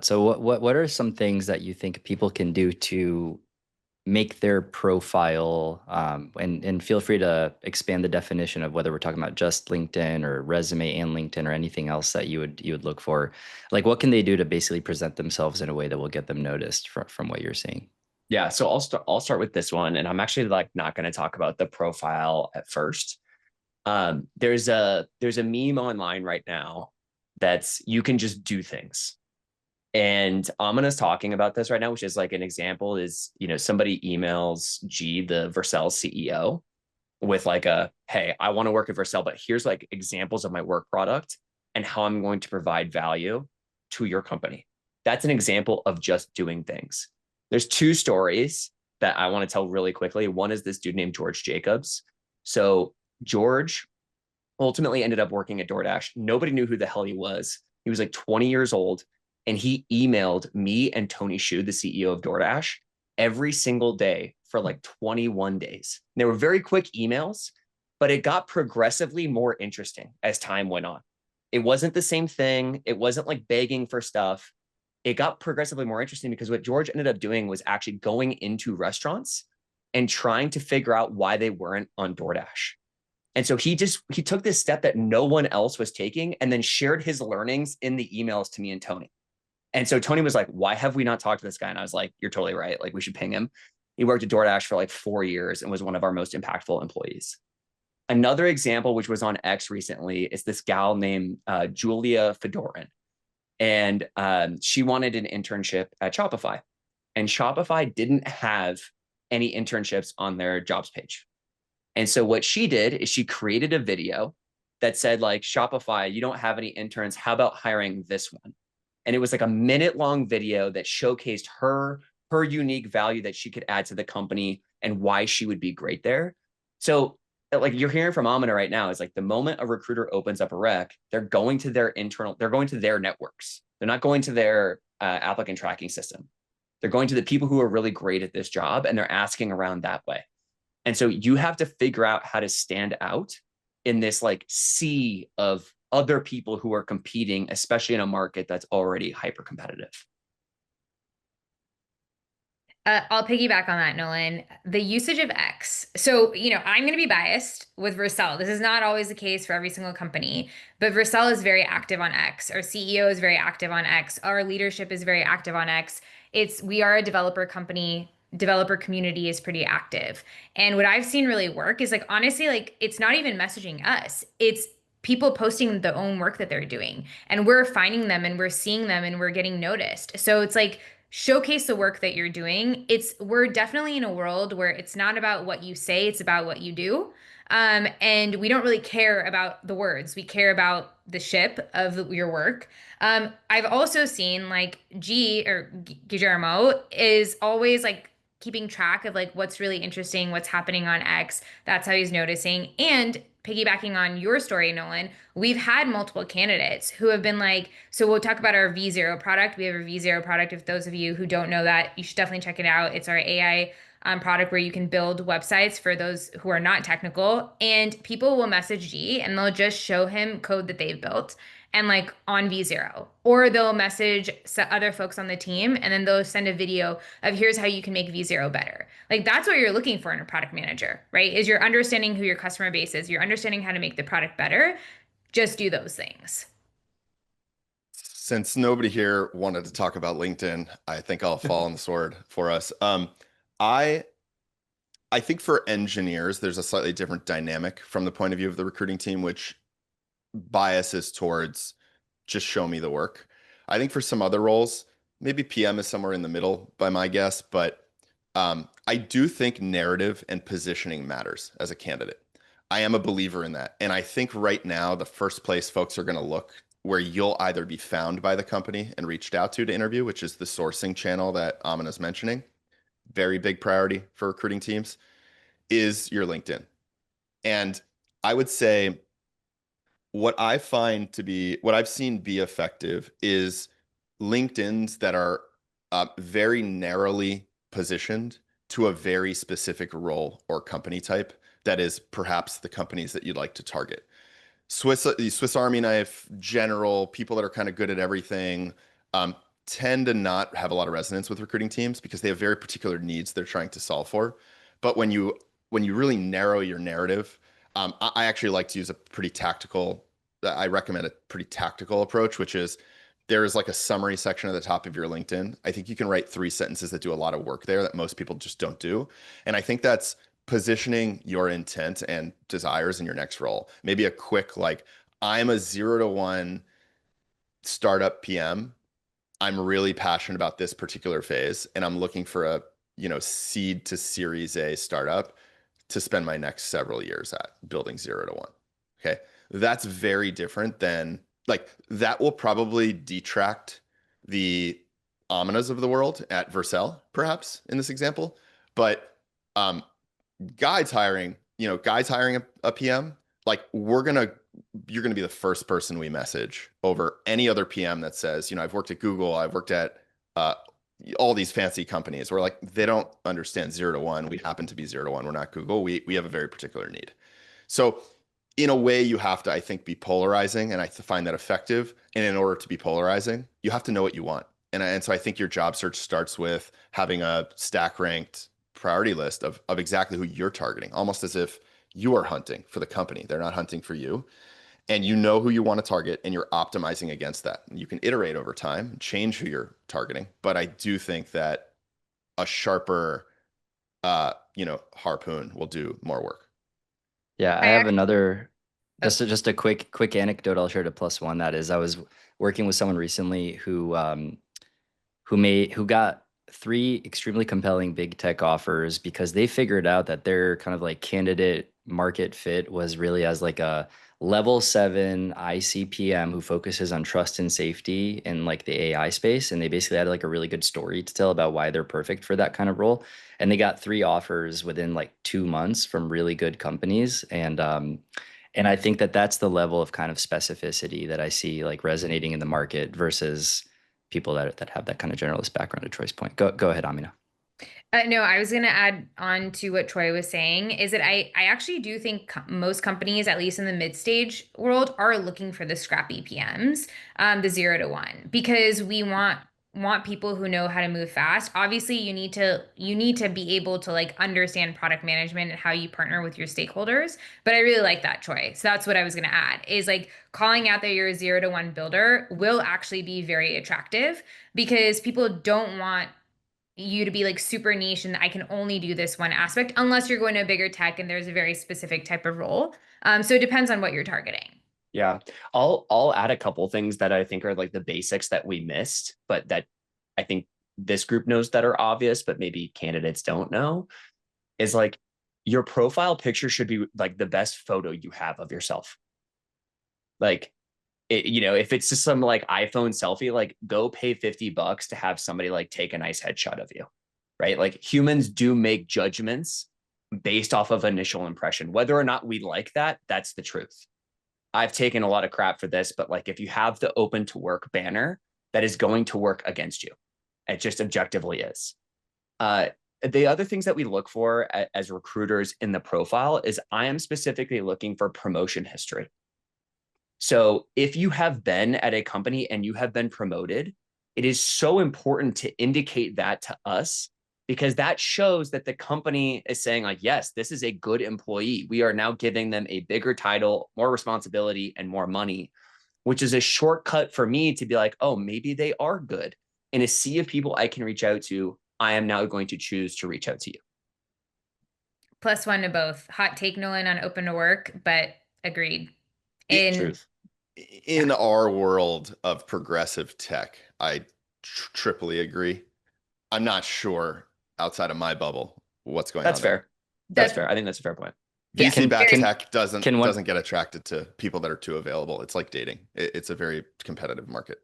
that. So what are some things that you think people can do to make their profile, and feel free to expand the definition of whether we're talking about just LinkedIn or resume and LinkedIn or anything else that you would look for. Like what can they do to basically present themselves in a way that will get them noticed from what you're seeing? Yeah, so I'll start with this one, and I'm actually like not going to talk about the profile at first. There's a meme online right now that's you can just do things. And Amana's talking about this right now, which is like an example is, somebody emails G, the Vercel CEO, with like hey, I want to work at Vercel, but here's like examples of my work product and how I'm going to provide value to your company. That's an example of just doing things. There's two stories that I want to tell really quickly. One is this dude named George Jacobs. So George ultimately ended up working at DoorDash. Nobody knew who the hell he was. He was like 20 years old, and he emailed me and Tony Xu, the CEO of DoorDash, every single day for like 21 days. And they were very quick emails, but it got progressively more interesting as time went on. It wasn't the same thing. It wasn't like begging for stuff. It got progressively more interesting because what George ended up doing was actually going into restaurants and trying to figure out why they weren't on DoorDash. And so he took this step that no one else was taking and then shared his learnings in the emails to me and Tony. And so Tony was like, why have we not talked to this guy? And I was like, you're totally right. Like we should ping him. He worked at DoorDash for like 4 years and was one of our most impactful employees. Another example, which was on X recently, is this gal named Julia Fedorin. And she wanted an internship at Shopify. And Shopify didn't have any internships on their jobs page. And so what she did is she created a video that said like, Shopify, you don't have any interns. How about hiring this one? And it was like a minute-long video that showcased her unique value that she could add to the company and why she would be great there. So like you're hearing from Amina right now is like the moment a recruiter opens up a rec, they're going to their networks. They're not going to their applicant tracking system. They're going to the people who are really great at this job, and they're asking around that way. And so you have to figure out how to stand out in this like sea of other people who are competing, especially in a market that's already hyper competitive. I'll piggyback on that, Nolan. The usage of X. So, I'm going to be biased with Vercel. This is not always the case for every single company, but Vercel is very active on X. Our CEO is very active on X. Our leadership is very active on X. We are a developer company. Developer community is pretty active. And what I've seen really work is like, honestly, like it's not even messaging us. It's people posting the own work that they're doing. And we're finding them and we're seeing them and we're getting noticed. So it's like, showcase the work that you're doing. We're definitely in a world where it's not about what you say, it's about what you do. And we don't really care about the words. We care about the ship of your work. I've also seen like Guillermo is always like keeping track of like what's really interesting, what's happening on X. That's how he's noticing. And piggybacking on your story, Nolan, we've had multiple candidates who have been like, so we'll talk about our V0 product. We have a V0 product. If those of you who don't know that, you should definitely check it out. It's our AI product where you can build websites for those who are not technical. And people will message G and they'll just show him code that they've built and like on V0. Or they'll message other folks on the team and then they'll send a video of here's how you can make V0 better. Like that's what you're looking for in a product manager, right? Is you're understanding who your customer base is, you're understanding how to make the product better. Just do those things. Since nobody here wanted to talk about LinkedIn, I think I'll fall on the sword for us. I I think for engineers, there's a slightly different dynamic from the point of view of the recruiting team, which biases towards just show me the work. I think for some other roles, maybe PM is somewhere in the middle by my guess, but I do think narrative and positioning matters as a candidate. I am a believer in that. And I think right now, the first place folks are going to look where you'll either be found by the company and reached out to interview, which is the sourcing channel that Amin is mentioning, very big priority for recruiting teams, is your LinkedIn. And I would say what I've seen be effective is LinkedIns that are very narrowly positioned to a very specific role or company type that is perhaps the companies that you'd like to target. Swiss Army knife, general, people that are kind of good at everything. tend to not have a lot of resonance with recruiting teams because they have very particular needs they're trying to solve for. But when you really narrow your narrative, I actually like to use a pretty tactical. I recommend a pretty tactical approach, which is there is like a summary section at the top of your LinkedIn. I think you can write 3 sentences that do a lot of work there that most people just don't do. And I think that's positioning your intent and desires in your next role. Maybe a quick, like, I'm a 0 to 1 startup PM. I'm really passionate about this particular phase, and I'm looking for a, seed to Series A startup to spend my next several years at building 0 to 1. Okay. That's very different than, like, that will probably detract the Aminas of the world at Vercel, perhaps, in this example. But guys hiring a PM, like, you're gonna be the first person we message over any other PM that says, I've worked at Google, I've worked at all these fancy companies. We're like, they don't understand 0 to 1. We happen to be 0 to 1. We're not Google. We have a very particular need. So in a way, you have to, I think, be polarizing, and I find that effective. And in order to be polarizing, you have to know what you want. And so I think your job search starts with having a stack ranked priority list of exactly who you're targeting, almost as if you are hunting for the company. They're not hunting for you. And you know who you want to target, and you're optimizing against that. You can iterate over time and change who you're targeting. But I do think that a sharper, harpoon will do more work. Yeah, I I have ac- another just a quick anecdote I'll share to plus one. That is, I was working with someone recently who got 3 extremely compelling big tech offers because they figured out that their kind of like candidate market fit was really as like a level 7 ICPM who focuses on trust and safety in like the AI space. And they basically had like a really good story to tell about why they're perfect for that kind of role. And they got 3 offers within like 2 months from really good companies. And I think that that's the level of kind of specificity that I see like resonating in the market versus people that have that kind of generalist background at Troy's point. Go ahead, Amina. No, I was going to add on to what Troy was saying is that I actually do think most companies, at least in the mid stage world, are looking for the scrappy PMs, the 0 to 1, because we want people who know how to move fast. Obviously, you need to be able to like understand product management and how you partner with your stakeholders. But I really like that, Troy. So that's what I was going to add is like calling out that you're a 0 to 1 builder will actually be very attractive because people don't want you to be like super niche and I can only do this one aspect unless you're going to a bigger tech and there's a very specific type of role. So it depends on what you're targeting. Yeah. I'll add a couple things that I think are like the basics that we missed, but that I think this group knows that are obvious, but maybe candidates don't know, is like your profile picture should be like the best photo you have of yourself. Like, if it's just some like iPhone selfie, like go pay $50 to have somebody like take a nice headshot of you, right? Like humans do make judgments based off of initial impression, whether or not we like that, that's the truth. I've taken a lot of crap for this, but like if you have the open to work banner, that is going to work against you. It just objectively is. The other things that we look for as recruiters in the profile is I am specifically looking for promotion history. So if you have been at a company and you have been promoted, it is so important to indicate that to us because that shows that the company is saying like, yes, this is a good employee. We are now giving them a bigger title, more responsibility, and more money, which is a shortcut for me to be like, oh, maybe they are good. In a sea of people I can reach out to, I am now going to choose to reach out to you. +1 to both. Hot take, Nolan, on open to work, but agreed. Truth. In our world of progressive tech, I triply agree. I'm not sure outside of my bubble what's going That's on. fair. That's fair. I think that's a fair point. VC-backed tech doesn't get attracted to people that are too available. It's like dating. It's a very competitive market.